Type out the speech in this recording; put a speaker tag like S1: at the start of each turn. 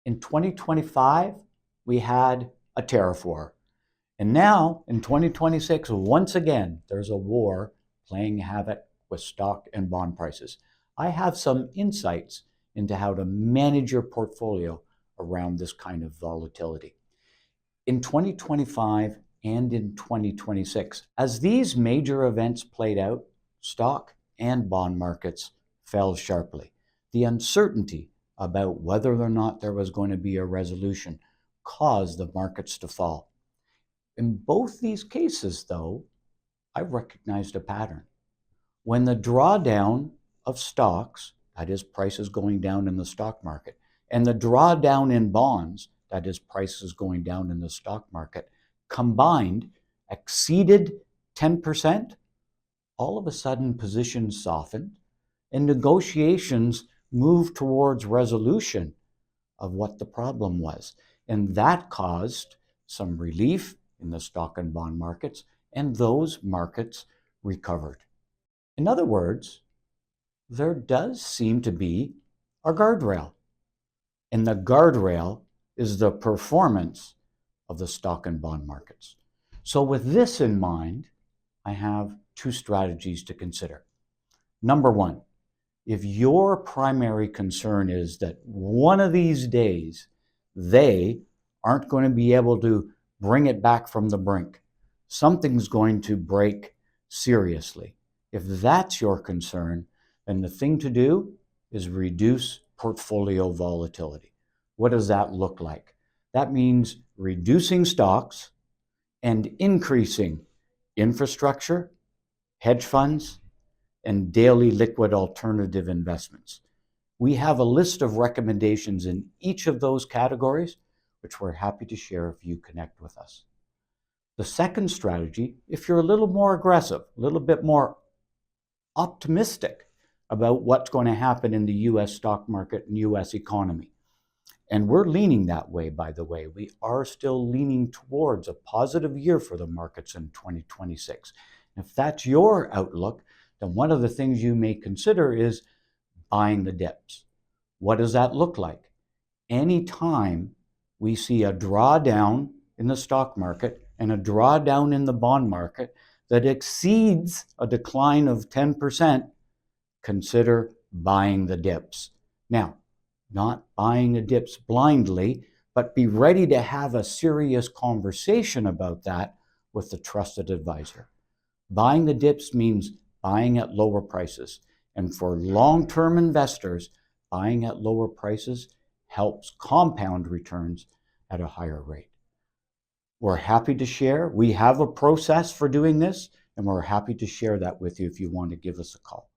S1: In 2025, we had a tariff war. And now in 2026, once again, there's a war playing havoc with stock and bond prices. I have some insights into how to manage your portfolio around this kind of volatility. In 2025 and in 2026, as these major events played out, stock and bond markets fell sharply. The uncertainty about whether or not there was going to be a resolution caused the markets to fall. In both these cases, though, I recognized a pattern. When the drawdown of stocks, that is prices going down in the stock market, and the drawdown in bonds, that is prices going down in the stock market, combined exceeded 10%, all of a sudden positions softened and negotiations moved towards resolution of what the problem was. And that caused some relief in the stock and bond markets, and those markets recovered. In other words, there does seem to be a guardrail. And the guardrail is the performance of the stock and bond markets. So with this in mind, I have two strategies to consider. Number one, if your primary concern is that one of these days they aren't going to be able to bring it back from the brink, something's going to break seriously. If that's your concern, then the thing to do is reduce portfolio volatility. What does that look like? That means reducing stocks and increasing infrastructure, hedge funds, and daily liquid alternative investments. We have a list of recommendations in each of those categories, which we're happy to share if you connect with us. The second strategy, if you're a little more aggressive, a little bit more optimistic about what's going to happen in the US stock market and US economy, and we're leaning that way, by the way. We are still leaning towards a positive year for the markets in 2026. If that's your outlook, then one of the things you may consider is buying the dips. What does that look like? Anytime we see a drawdown in the stock market and a drawdown in the bond market that exceeds a decline of 10%, consider buying the dips. Now, not buying the dips blindly, but be ready to have a serious conversation about that with a trusted advisor. Buying the dips means buying at lower prices. And for long-term investors, buying at lower prices helps compound returns at a higher rate. We're happy to share. We have a process for doing this, and we're happy to share that with you if you want to give us a call.